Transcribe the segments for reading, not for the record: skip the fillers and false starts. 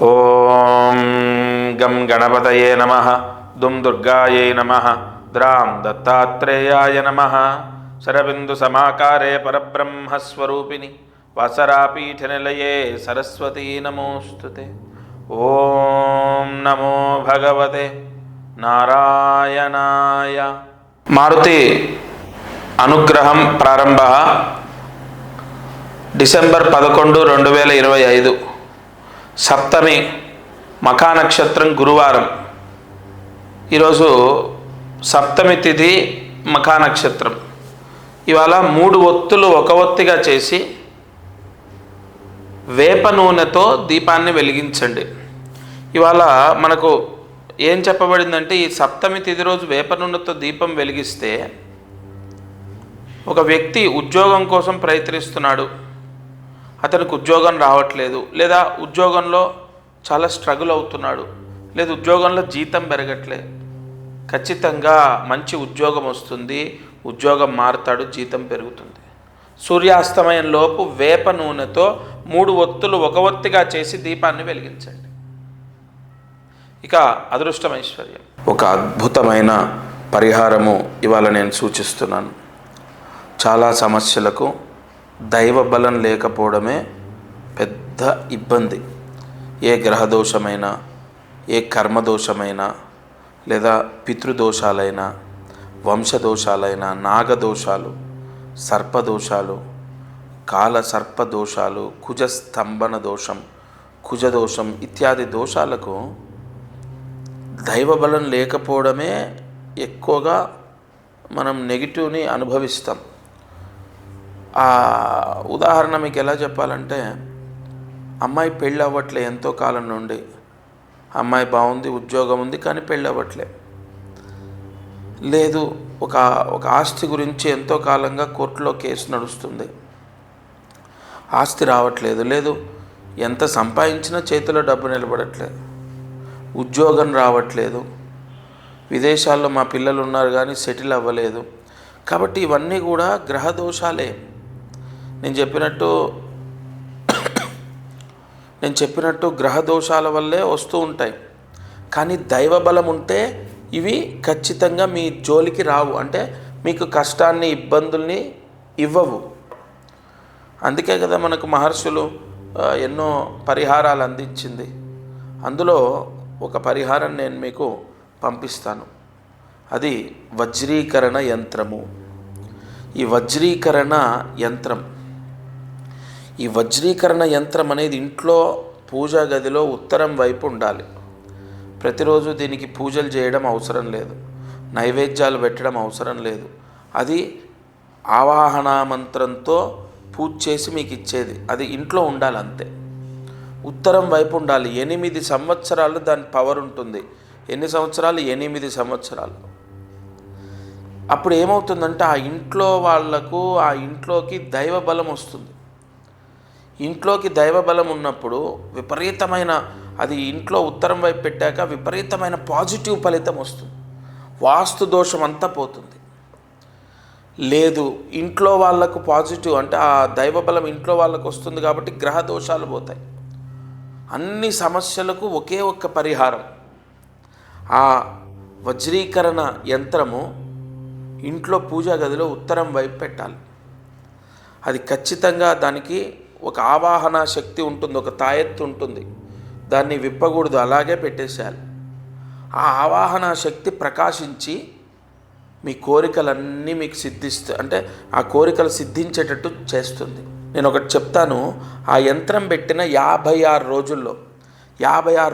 ఓం గం గణపతయే నమః దుం దుర్గాయై నమః ద్రాం దత్తాత్రేయాయ నమః శరబిందు సమాకారే పరబ్రహ్మస్వరూపిణి వాసరాపీఠనిలయే సరస్వతీ నమోస్తుతే. ఓం నమో భగవతే నారాయణాయ. మారుతి అనుగ్రహం ప్రారంభ డిసెంబర్ 11, 2025 సప్తమి మఖా నక్షత్రం గురువారం. ఈరోజు సప్తమి తిథి మఖా నక్షత్రం. ఇవాళ 3 ఒత్తులు ఒక ఒత్తిగా చేసి వేప నూనెతో దీపాన్ని వెలిగించండి. ఇవాళ మనకు ఏం చెప్పబడిందంటే, ఈ సప్తమి తిథి రోజు వేప నూనెతో దీపం వెలిగిస్తే ఒక వ్యక్తి ఉద్యోగం కోసం ప్రయత్నిస్తున్నాడు, అతనికి ఉద్యోగం రావట్లేదు, లేదా ఉద్యోగంలో చాలా స్ట్రగుల్ అవుతున్నాడు, లేదా ఉద్యోగంలో జీతం పెరగట్లేదు, ఖచ్చితంగా మంచి ఉద్యోగం వస్తుంది, ఉద్యోగం మారుతాడు, జీతం పెరుగుతుంది. సూర్యాస్తమయం లోపు వేప నూనెతో 3 ఒత్తులు ఒక ఒత్తిగా చేసి దీపాన్ని వెలిగించండి. ఇక అదృష్టం ఐశ్వర్యం. ఒక అద్భుతమైన పరిహారము ఇవాళ నేను సూచిస్తున్నాను. చాలా సమస్యలకు దైవ బలం లేకపోవడమే పెద్ద ఇబ్బంది. ఏ గ్రహదోషమైనా, ఏ కర్మదోషమైనా, లేదా పితృదోషాలైనా, వంశదోషాలైనా, నాగదోషాలు, సర్పదోషాలు, కాల సర్పదోషాలు, కుజస్తంభన దోషం, కుజదోషం ఇత్యాది దోషాలకు దైవబలం లేకపోవడమే ఎక్కువగా మనం నెగిటివ్ని అనుభవిస్తాం. ఆ ఉదాహరణ మీకు ఎలా చెప్పాలంటే, అమ్మాయి పెళ్ళి అవ్వట్లే ఎంతో కాలం నుండి, అమ్మాయి బాగుంది, ఉద్యోగం ఉంది, కానీ పెళ్ళి అవ్వట్లే. లేదు, ఒక ఆస్తి గురించి ఎంతో కాలంగా కోర్టులో కేసు నడుస్తుంది, ఆస్తి రావట్లేదు. లేదు, ఎంత సంపాదించినా చేతిలో డబ్బు నిలబడట్లేదు, ఉద్యోగం రావట్లేదు, విదేశాల్లో మా పిల్లలు ఉన్నారు కానీ సెటిల్ అవ్వలేదు. కాబట్టి ఇవన్నీ కూడా గ్రహదోషాలే. నేను చెప్పినట్టు గ్రహదోషాల వల్లే వస్తూ ఉంటాయి. కానీ దైవబలం ఉంటే ఇవి ఖచ్చితంగా మీ జోలికి రావు, అంటే మీకు కష్టాన్ని, ఇబ్బందుల్ని ఇవ్వవు. అందుకే కదా మనకు మహర్షులు ఎన్నో పరిహారాలు అందించింది. అందులో ఒక పరిహారం నేను మీకు పంపిస్తాను. అది వజ్రీకరణ యంత్రము. ఈ వజ్రీకరణ యంత్రం అనేది ఇంట్లో పూజా గదిలో ఉత్తరం వైపు ఉండాలి. ప్రతిరోజు దీనికి పూజలు చేయడం అవసరం లేదు, నైవేద్యాలు పెట్టడం అవసరం లేదు. అది ఆవాహన మంత్రంతో పూజ చేసి మీకు ఇచ్చేది. అది ఇంట్లో ఉండాలి అంతే. ఉత్తరం వైపు ఉండాలి. 8 సంవత్సరాలు దాని పవర్ ఉంటుంది. ఎన్ని సంవత్సరాలు? 8 సంవత్సరాలు. అప్పుడు ఏమవుతుందంటే, ఆ ఇంట్లో వాళ్లకు, ఆ ఇంట్లోకి దైవ బలం వస్తుంది. ఇంట్లోకి దైవ బలం ఉన్నప్పుడు విపరీతమైన, అది ఇంట్లో ఉత్తరం వైపు పెట్టాక విపరీతమైన పాజిటివ్ ఫలితం వస్తుంది. వాస్తు దోషం అంతా పోతుంది. లేదు, ఇంట్లో వాళ్లకు పాజిటివ్ అంటే ఆ దైవ బలం ఇంట్లో వాళ్ళకు వస్తుంది కాబట్టి గ్రహ దోషాలు పోతాయి. అన్ని సమస్యలకు ఒకే ఒక్క పరిహారం. ఆ వజ్రీకరణ యంత్రము ఇంట్లో పూజా గదిలో ఉత్తరం వైపు పెట్టాలి. అది ఖచ్చితంగా దానికి ఒక ఆవాహన శక్తి ఉంటుంది, ఒక తాయెత్తు ఉంటుంది. దాన్ని విప్పకూడదు, అలాగే పెట్టేసేయాలి. ఆ ఆవాహన శక్తి ప్రకాశించి మీ కోరికలన్నీ మీకు అంటే ఆ కోరికలు సిద్ధించేటట్టు చేస్తుంది. నేను ఒకటి చెప్తాను. ఆ యంత్రం పెట్టిన 56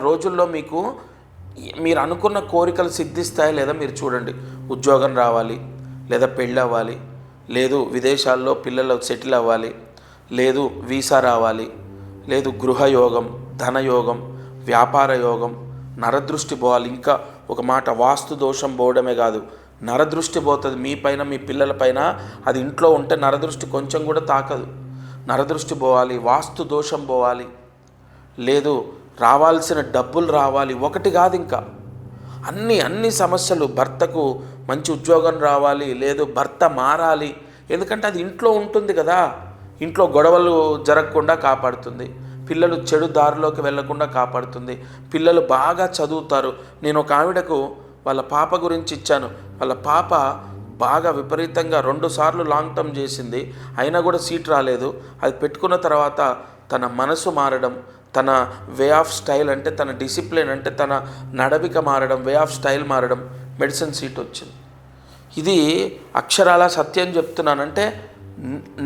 రోజుల్లో మీకు మీరు అనుకున్న కోరికలు సిద్ధిస్తాయి లేదా మీరు చూడండి. ఉద్యోగం రావాలి, లేదా పెళ్ళి అవ్వాలి, లేదు విదేశాల్లో పిల్లలు సెటిల్ అవ్వాలి, లేదు వీసా రావాలి, లేదు గృహయోగం, ధనయోగం, వ్యాపార యోగం, నరదృష్టి పోవాలి. ఇంకా ఒక మాట, వాస్తు దోషం పోవడమే కాదు, నరదృష్టి పోతుంది మీ పైన, మీ పిల్లల పైన. అది ఇంట్లో ఉంటే నరదృష్టి కొంచెం కూడా తాకదు. నరదృష్టి పోవాలి, వాస్తు దోషం పోవాలి, లేదు రావాల్సిన డబ్బులు రావాలి. ఒకటి కాదు, ఇంకా అన్ని సమస్యలు. భర్తకు మంచి ఉద్యోగం రావాలి, లేదు భర్త మారాలి. ఎందుకంటే అది ఇంట్లో ఉంటుంది కదా, ఇంట్లో గొడవలు జరగకుండా కాపాడుతుంది. పిల్లలు చెడు దారిలోకి వెళ్లకుండా కాపాడుతుంది. పిల్లలు బాగా చదువుతారు. నేను ఒక ఆవిడకు వాళ్ళ పాప గురించి ఇచ్చాను. వాళ్ళ పాప బాగా విపరీతంగా 2 సార్లు లాంగ్ టర్మ్ చేసింది, అయినా కూడా సీట్ రాలేదు. అది పెట్టుకున్న తర్వాత తన మనసు మారడం, తన వే ఆఫ్ స్టైల్ అంటే తన డిసిప్లిన్ అంటే తన నడవిక మారడం, వే ఆఫ్ స్టైల్ మారడం, మెడిసిన్ సీట్ వచ్చింది. ఇది అక్షరాల సత్యం చెప్తున్నానంటే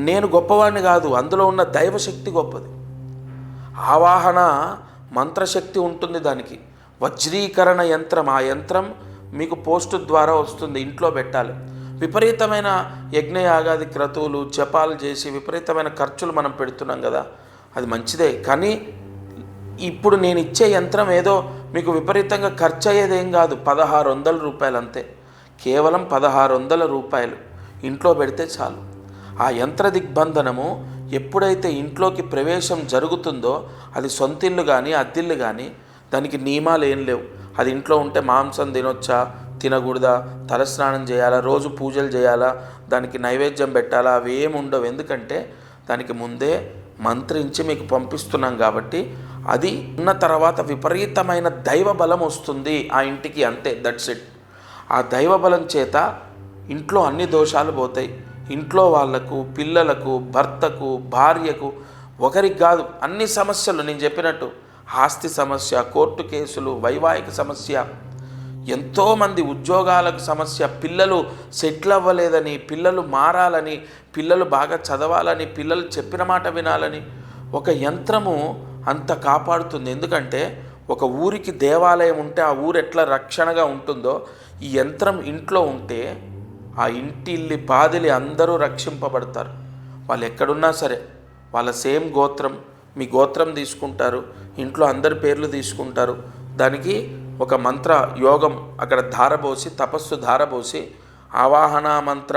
నేను గొప్పవాడిని కాదు, అందులో ఉన్న దైవశక్తి గొప్పది. ఆవాహన మంత్రశక్తి ఉంటుంది దానికి. వజ్రీకరణ యంత్రం, ఆ యంత్రం మీకు పోస్టు ద్వారా వస్తుంది, ఇంట్లో పెట్టాలి. విపరీతమైన యజ్ఞయాగాది క్రతువులు జపాలు చేసి విపరీతమైన ఖర్చులు మనం పెడుతున్నాం కదా, అది మంచిదే. కానీ ఇప్పుడు నేను ఇచ్చే యంత్రం ఏదో మీకు విపరీతంగా ఖర్చు అయ్యేదేం కాదు, 1600 రూపాయలు అంతే. కేవలం 1600 రూపాయలు ఇంట్లో పెడితే చాలు. ఆ యంత్ర దిగ్బంధనము ఎప్పుడైతే ఇంట్లోకి ప్రవేశం జరుగుతుందో, అది సొంతిల్లు కానీ అద్దిల్లు కానీ దానికి నియమాలు ఏం లేవు. అది ఇంట్లో ఉంటే మాంసం తినొచ్చా తినకూడదా, తలస్నానం చేయాలా, రోజు పూజలు చేయాలా, దానికి నైవేద్యం పెట్టాలా, అవి ఏమి ఉండవు. ఎందుకంటే దానికి ముందే మంత్రించి మీకు పంపిస్తున్నాం కాబట్టి అది ఉన్న తర్వాత విపరీతమైన దైవ బలం వస్తుంది ఆ ఇంటికి, అంతే, దట్స్ ఇట్. ఆ దైవ బలం చేత ఇంట్లో అన్ని దోషాలు పోతాయి. ఇంట్లో వాళ్లకు, పిల్లలకు, భర్తకు, భార్యకు, ఒకరికి కాదు అన్ని సమస్యలు నేను చెప్పినట్టు, ఆస్తి సమస్య, కోర్టు కేసులు, వైవాహిక సమస్య, ఎంతోమంది ఉద్యోగాలకు సమస్య, పిల్లలు సెటిల్ అవ్వలేదని, పిల్లలు మారాలని, పిల్లలు బాగా చదవాలని, పిల్లలు చెప్పిన మాట వినాలని ఒక యంత్రము అంత కాపాడుతుంది. ఎందుకంటే ఒక ఊరికి దేవాలయం ఉంటే ఆ ఊరు ఎట్లా రక్షణగా ఉంటుందో, ఈ యంత్రం ఇంట్లో ఉంటే ఆ ఇంటిల్లి పాదిలి అందరూ రక్షింపబడతారు. వాళ్ళు ఎక్కడున్నా సరే, వాళ్ళ సేమ్ గోత్రం, మీ గోత్రం తీసుకుంటారు, ఇంట్లో అందరి పేర్లు తీసుకుంటారు. దానికి ఒక మంత్ర యోగం అక్కడ ధారబోసి, తపస్సు ధారబోసి, ఆవాహన మంత్ర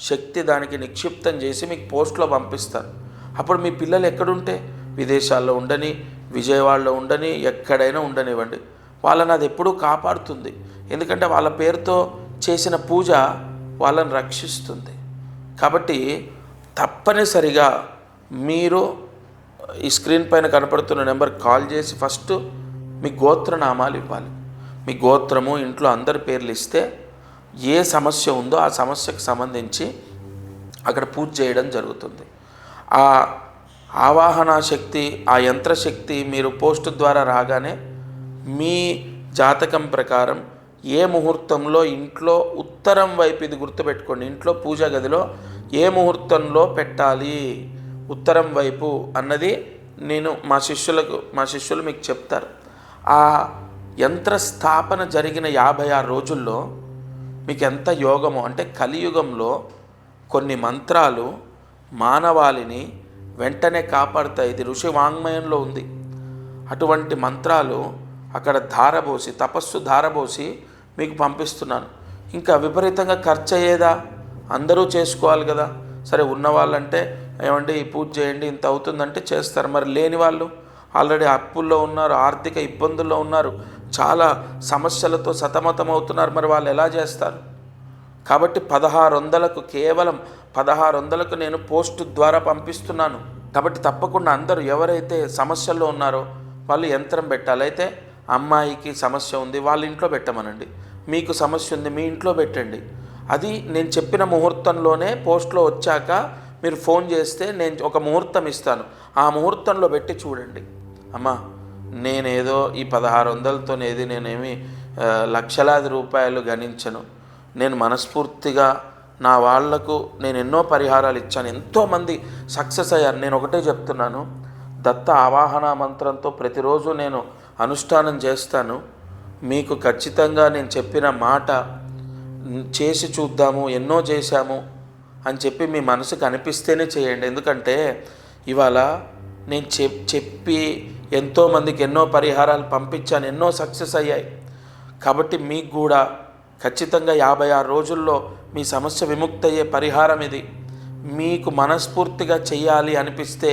శక్తి దానికి నిక్షిప్తం చేసి మీకు పోస్ట్లో పంపిస్తారు. అప్పుడు మీ పిల్లలు ఎక్కడుంటే, విదేశాల్లో ఉండని, విజయవాడలో ఉండని, ఎక్కడైనా ఉండనివ్వండి, వాళ్ళని అది ఎప్పుడూ కాపాడుతుంది. ఎందుకంటే వాళ్ళ పేరుతో చేసిన పూజ వాళ్ళని రక్షిస్తుంది. కాబట్టి తప్పనిసరిగా మీరు ఈ స్క్రీన్ పైన కనపడుతున్న నెంబర్ కాల్ చేసి ఫస్ట్ మీ గోత్రనామాలు ఇవ్వాలి. మీ గోత్రము, ఇంట్లో అందరి పేర్లు ఇస్తే ఏ సమస్య ఉందో ఆ సమస్యకు సంబంధించి అక్కడ పూజ చేయడం జరుగుతుంది. ఆ ఆవాహన శక్తి, ఆ యంత్రశక్తి మీరు పోస్టు ద్వారా రాగానే మీ జాతకం ప్రకారం ఏ ముహూర్తంలో ఇంట్లో ఉత్తరం వైపు, ఇది గుర్తుపెట్టుకోండి, ఇంట్లో పూజా గదిలో ఏ ముహూర్తంలో పెట్టాలి ఉత్తరం వైపు అన్నది నేను మా శిష్యులు మీకు చెప్తారు. ఆ యంత్ర స్థాపన జరిగిన 56 రోజుల్లో మీకు ఎంత యోగమో, అంటే కలియుగంలో కొన్ని మంత్రాలు మానవాళిని వెంటనే కాపాడుతాయి. ఇది ఋషి వాంగ్మయంలో ఉంది. అటువంటి మంత్రాలు అక్కడ ధారబోసి, తపస్సు ధారబోసి మీకు పంపిస్తున్నాను. ఇంకా విపరీతంగా ఖర్చు అయ్యేదా, అందరూ చేసుకోవాలి కదా. సరే, ఉన్నవాళ్ళంటే ఏమంటే ఈ పూజ చేయండి ఇంత అవుతుందంటే చేస్తారు. మరి లేని వాళ్ళు ఆల్రెడీ అప్పుల్లో ఉన్నారు, ఆర్థిక ఇబ్బందుల్లో ఉన్నారు, చాలా సమస్యలతో సతమతమవుతున్నారు, మరి వాళ్ళు ఎలా చేస్తారు? కాబట్టి 1600కు, కేవలం 1600కు నేను పోస్టు ద్వారా పంపిస్తున్నాను. కాబట్టి తప్పకుండా అందరూ ఎవరైతే సమస్యల్లో ఉన్నారో వాళ్ళు యంత్రం పెట్టాలి. అయితే అమ్మాయికి సమస్య ఉంది, వాళ్ళ ఇంట్లో పెట్టమనండి. మీకు సమస్య ఉంది, మీ ఇంట్లో పెట్టండి. అది నేను చెప్పిన ముహూర్తంలోనే పోస్ట్లో వచ్చాక మీరు ఫోన్ చేస్తే నేను ఒక ముహూర్తం ఇస్తాను, ఆ ముహూర్తంలో పెట్టి చూడండి. అమ్మా, నేనేదో ఈ 1600తోనేది నేనేమి లక్షలాది రూపాయలు గణించను. నేను మనస్ఫూర్తిగా నా వాళ్లకు నేను ఎన్నో పరిహారాలు ఇచ్చాను, ఎంతోమంది సక్సెస్ అయ్యారు. నేను ఒకటే చెప్తున్నాను, దత్త ఆవాహన మంత్రంతో ప్రతిరోజు నేను అనుష్ఠానం చేస్తాను. మీకు ఖచ్చితంగా నేను చెప్పిన మాట చేసి చూద్దాము, ఎన్నో చేశాము అని చెప్పి మీ మనసుకు అనిపిస్తేనే చేయండి. ఎందుకంటే ఇవాళ నేను చెప్పి ఎంతోమందికి ఎన్నో పరిహారాలు పంపించాను, ఎన్నో సక్సెస్ అయ్యాయి. కాబట్టి మీకు కూడా ఖచ్చితంగా 56 రోజుల్లో మీ సమస్య విముక్తి అయ్యే పరిహారం ఇది. మీకు మనస్ఫూర్తిగా చేయాలి అనిపిస్తే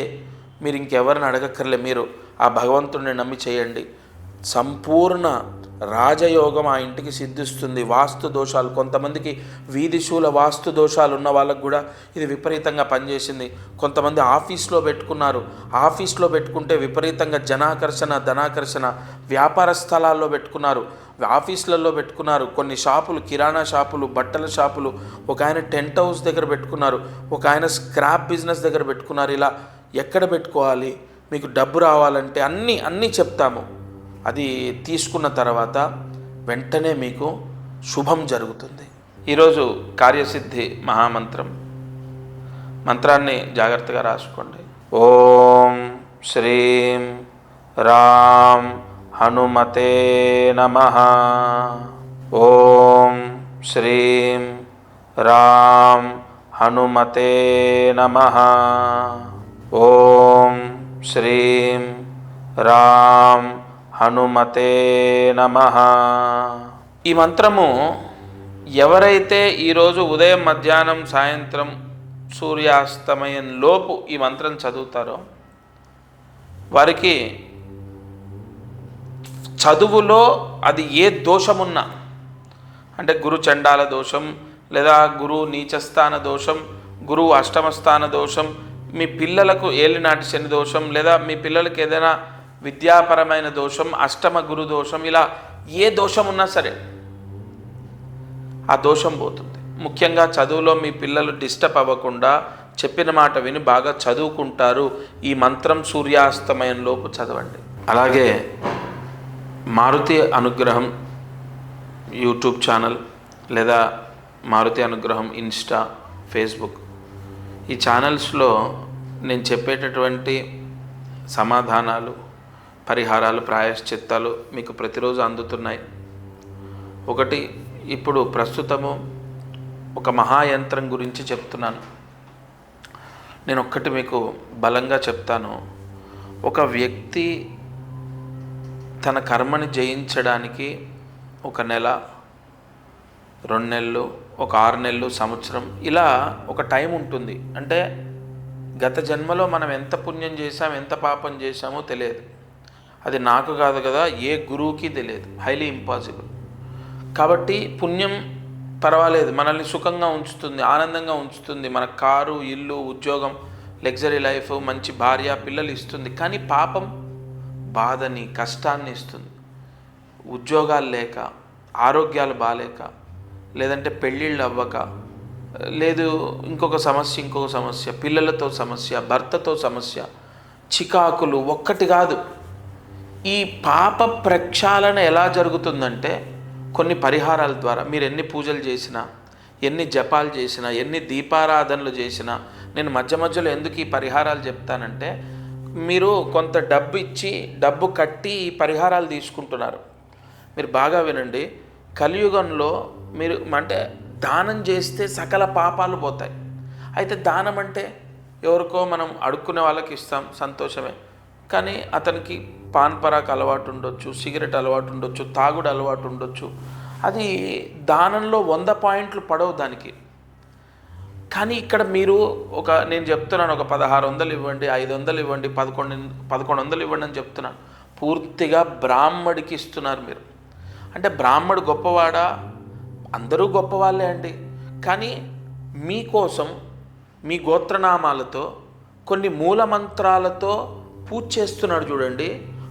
మీరు ఇంకెవరిని అడగక్కర్లే, మీరు ఆ భగవంతుడిని నమ్మి చేయండి. సంపూర్ణ రాజయోగం ఆ ఇంటికి సిద్ధిస్తుంది. వాస్తు దోషాలు, కొంతమందికి వీధిశూల వాస్తు దోషాలు ఉన్న వాళ్ళకు కూడా ఇది విపరీతంగా పనిచేసింది. కొంతమంది ఆఫీస్లో పెట్టుకున్నారు, ఆఫీస్లో పెట్టుకుంటే విపరీతంగా జనాకర్షణ ధనాకర్షణ, వ్యాపార స్థలాల్లో పెట్టుకున్నారు, ఆఫీసులలో పెట్టుకున్నారు, కొన్ని షాపులు, కిరాణా షాపులు, బట్టల షాపులు, ఒక ఆయన టెంట్ హౌస్ దగ్గర పెట్టుకున్నారు, ఒక ఆయన స్క్రాప్ బిజినెస్ దగ్గర పెట్టుకున్నారు. ఇలా ఎక్కడ పెట్టుకోవాలి, మీకు డబ్బు రావాలంటే అన్నీ చెప్తాము. అది తీసుకున్న తర్వాత వెంటనే మీకు శుభం జరుగుతుంది. ఈరోజు కార్యసిద్ధి మహామంత్రం, మంత్రాన్ని జాగ్రత్తగా రాసుకోండి. ఓం శ్రీం రాం హనుమతే నమః. ఓం శ్రీం రాం హనుమతే నమః. ఓం శ్రీం రాం హనుమతే నమః. ఈ మంత్రము ఎవరైతే ఈరోజు ఉదయం, మధ్యాహ్నం, సాయంత్రం, సూర్యాస్తమయం లోపు ఈ మంత్రం చదువుతారో వారికి చదువులో అది ఏ దోషమున్నా, అంటే గురు చండాల దోషం, లేదా గురువు నీచస్థాన దోషం, గురువు అష్టమస్థాన దోషం, మీ పిల్లలకు ఏలినాటి శని దోషం, లేదా మీ పిల్లలకి ఏదైనా విద్యాపరమైన దోషం, అష్టమ గురు దోషం, ఇలా ఏ దోషం ఉన్నా సరే ఆ దోషం పోతుంది. ముఖ్యంగా చదువులో మీ పిల్లలు డిస్టర్బ్ అవ్వకుండా చెప్పిన మాట విని బాగా చదువుకుంటారు. ఈ మంత్రం సూర్యాస్తమయంలోపు చదవండి. అలాగే మారుతి అనుగ్రహం యూట్యూబ్ ఛానల్, లేదా మారుతి అనుగ్రహం ఇన్స్టా, ఫేస్బుక్, ఈ ఛానల్స్లో నేను చెప్పేటటువంటి సమాధానాలు, పరిహారాలు, ప్రాయశ్చిత్తాలు మీకు ప్రతిరోజు అందుతున్నాయి. ఒకటి, ఇప్పుడు ప్రస్తుతము ఒక మహాయంత్రం గురించి చెప్తున్నాను. నేను ఒక్కటి మీకు బలంగా చెప్తాను. ఒక వ్యక్తి తన కర్మని జయించడానికి 1 నెల, 2 నెలలు, ఒక 6 నెలలు, సంవత్సరం, ఇలా ఒక టైం ఉంటుంది. అంటే గత జన్మలో మనం ఎంత పుణ్యం చేశాం, ఎంత పాపం చేశామో తెలియదు. అది నాకు కాదు కదా, ఏ గురువుకి తెలియదు, హైలీ ఇంపాసిబుల్. కాబట్టి పుణ్యం పర్వాలేదు, మనల్ని సుఖంగా ఉంచుతుంది, ఆనందంగా ఉంచుతుంది, మన కారు, ఇల్లు, ఉద్యోగం, లగ్జరీ లైఫ్, మంచి భార్య, పిల్లలు ఇస్తుంది. కానీ పాపం బాధని, కష్టాన్ని ఇస్తుంది. ఉద్యోగాలు లేక, ఆరోగ్యాలు బాలేక, లేదంటే పెళ్ళిళ్ళు అవ్వక, లేదు ఇంకొక సమస్య, పిల్లలతో సమస్య, భర్తతో సమస్య, చికాకులు, ఒక్కటి కాదు. ఈ పాప ప్రక్షాళన ఎలా జరుగుతుందంటే కొన్ని పరిహారాల ద్వారా. మీరు ఎన్ని పూజలు చేసినా, ఎన్ని జపాలు చేసినా, ఎన్ని దీపారాధనలు చేసినా, నేను మధ్యలో ఎందుకు ఈ పరిహారాలు చెప్తానంటే, మీరు కొంత డబ్బు ఇచ్చి, డబ్బు కట్టి ఈ పరిహారాలు తీసుకుంటున్నారు. మీరు బాగా వినండి. కలియుగంలో మీరు అంటే దానం చేస్తే సకల పాపాలు పోతాయి. అయితే దానం అంటే ఎవరికో మనం అడుక్కునే వాళ్ళకి ఇస్తాం, సంతోషమే. కానీ అతనికి పాన్ పరాక్ అలవాటు ఉండొచ్చు, సిగరెట్ అలవాటు ఉండొచ్చు, తాగుడు అలవాటు ఉండొచ్చు. అది దానంలో 100 పాయింట్లు పడవు దానికి. కానీ ఇక్కడ మీరు నేను చెప్తున్నాను, ఒక 1600 ఇవ్వండి, 500 ఇవ్వండి, 1100 ఇవ్వండి అని చెప్తున్నాను. పూర్తిగా బ్రాహ్మడికి ఇస్తున్నారు మీరు. అంటే బ్రాహ్మడు గొప్పవాడా? అందరూ గొప్పవాళ్ళే అండి. కానీ మీకోసం మీ గోత్రనామాలతో, కొన్ని మూలమంత్రాలతో పూజ చేస్తున్నాడు చూడండి.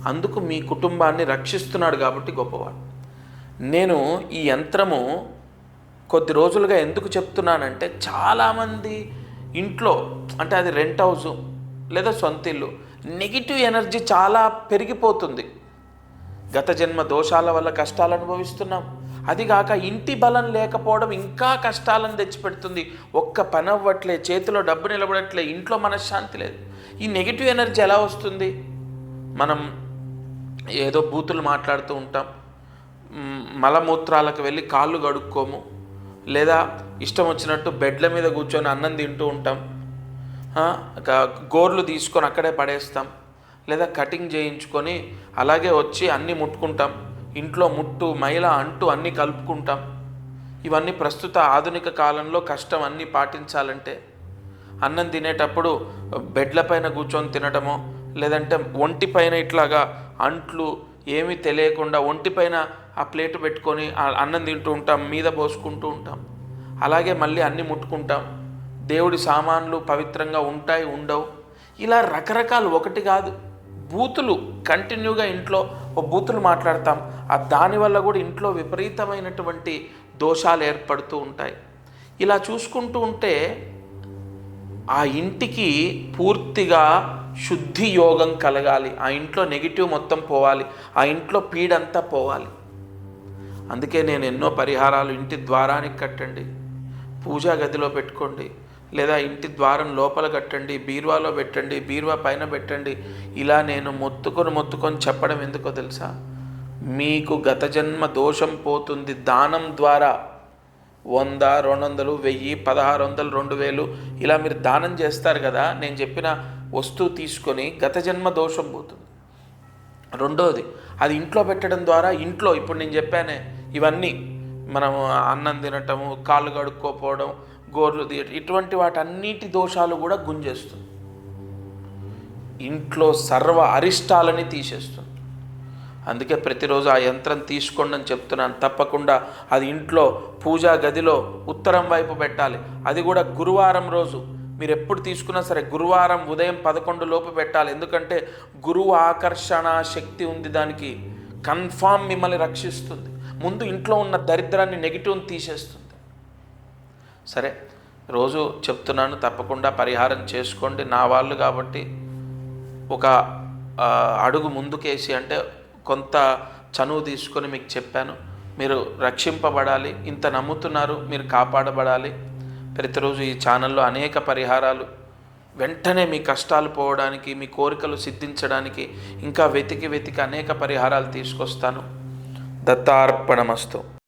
అందుకు మీ కుటుంబాన్ని రక్షిస్తున్నాడు కాబట్టి గొప్పవాడు. నేను ఈ యంత్రము కొద్ది రోజులుగా ఎందుకు చెప్తున్నానంటే, చాలామంది ఇంట్లో, అంటే అది రెంట్ హౌస్ లేదా సొంత ఇల్లు, నెగిటివ్ ఎనర్జీ చాలా పెరిగిపోతుంది. గత జన్మ దోషాల వల్ల కష్టాలు అనుభవిస్తున్నాం. అదిగాక ఇంటి బలం లేకపోవడం ఇంకా కష్టాలను తెచ్చిపెడుతుంది. ఒక్క పని అవ్వట్లే, చేతిలో డబ్బు నిలబడట్లే, ఇంట్లో మనశ్శాంతి లేదు. ఈ నెగిటివ్ ఎనర్జీ ఎలా వస్తుంది? మనం ఏదో బూతులు మాట్లాడుతూ ఉంటాం, మలమూత్రాలకు వెళ్ళి కాళ్ళు కడుక్కోము, లేదా ఇష్టం వచ్చినట్టు బెడ్ల మీద కూర్చొని అన్నం తింటూ ఉంటాం, గోర్లు తీసుకొని అక్కడే పడేస్తాం, లేదా కటింగ్ చేయించుకొని అలాగే వచ్చి అన్నీ ముట్టుకుంటాం, ఇంట్లో ముట్టు మైల అంటూ అన్నీ కలుపుకుంటాం. ఇవన్నీ ప్రస్తుత ఆధునిక కాలంలో కష్టం. అన్నీ పాటించాలంటే అన్నం తినేటప్పుడు బెడ్ల పైన కూర్చొని తినటమో, లేదంటే ఒంటి పైన ఇట్లాగా అంట్లు ఏమీ తెలియకుండా ఒంటిపైన ఆ ప్లేటు పెట్టుకొని అన్నం తింటూ ఉంటాం, మీద పోసుకుంటూ ఉంటాం. అలాగే మళ్ళీ అన్నీ ముట్టుకుంటాం. దేవుడి సామాన్లు పవిత్రంగా ఉంటాయి, ఉండవు. ఇలా రకరకాలు, ఒకటి కాదు, బూతులు కంటిన్యూగా ఇంట్లో బూతులు మాట్లాడతాం. దానివల్ల కూడా ఇంట్లో విపరీతమైనటువంటి దోషాలు ఏర్పడుతూ ఉంటాయి. ఇలా చూసుకుంటూ ఉంటే ఆ ఇంటికి పూర్తిగా శుద్ధి యోగం కలగాలి. ఆ ఇంట్లో నెగిటివ్ మొత్తం పోవాలి, ఆ ఇంట్లో పీడంతా పోవాలి. అందుకే నేను ఎన్నో పరిహారాలు, ఇంటి ద్వారానికి కట్టండి, పూజా గదిలో పెట్టుకోండి, లేదా ఇంటి ద్వారం లోపల కట్టండి, బీరువాలో పెట్టండి, బీరువా పైన పెట్టండి. ఇలా నేను మొత్తుకొని చెప్పడం ఎందుకో తెలుసా? మీకు గత జన్మ దోషం పోతుంది. దానం ద్వారా 100, 200, 1000, 1500, 2000 ఇలా మీరు దానం చేస్తారు కదా, నేను చెప్పిన వస్తువు తీసుకొని గత జన్మ దోషం పోతుంది. రెండోది, అది ఇంట్లో పెట్టడం ద్వారా ఇంట్లో ఇప్పుడు నేను చెప్పానే ఇవన్నీ, మనం అన్నం తినటము, కాళ్ళు కడుక్కోపోవడం, గోర్లు తీయటం, ఇటువంటి వాటన్నిటి దోషాలు కూడా గుంజేస్తుంది. ఇంట్లో సర్వ అరిష్టాలని తీసేస్తుంది. అందుకే ప్రతిరోజు ఆ యంత్రం తీసుకోండి అని చెప్తున్నాను. తప్పకుండా అది ఇంట్లో పూజా గదిలో ఉత్తరం వైపు పెట్టాలి. అది కూడా గురువారం రోజు. మీరు ఎప్పుడు తీసుకున్నా సరే గురువారం ఉదయం 11 లోపు పెట్టాలి. ఎందుకంటే గురువు ఆకర్షణ శక్తి ఉంది దానికి. కన్ఫామ్ మిమ్మల్ని రక్షిస్తుంది. ముందు ఇంట్లో ఉన్న దరిద్రాన్ని, నెగిటివ్ని తీసేస్తుంది. సరే, రోజు చెప్తున్నాను, తప్పకుండా పరిహారం చేసుకోండి. నా వాళ్ళు కాబట్టి ఒక అడుగు ముందుకేసి, అంటే కొంత చనువు తీసుకొని మీకు చెప్పాను. మీరు రక్షింపబడాలి, ఇంత నమ్ముతున్నారు, మీరు కాపాడబడాలి. ప్రతిరోజు ఈ ఛానల్లో అనేక పరిహారాలు, వెంటనే మీ కష్టాలు పోవడానికి, మీ కోరికలు సిద్ధించడానికి ఇంకా వెతికి అనేక పరిహారాలు తీసుకొస్తాను. దత్తార్పణమస్తు.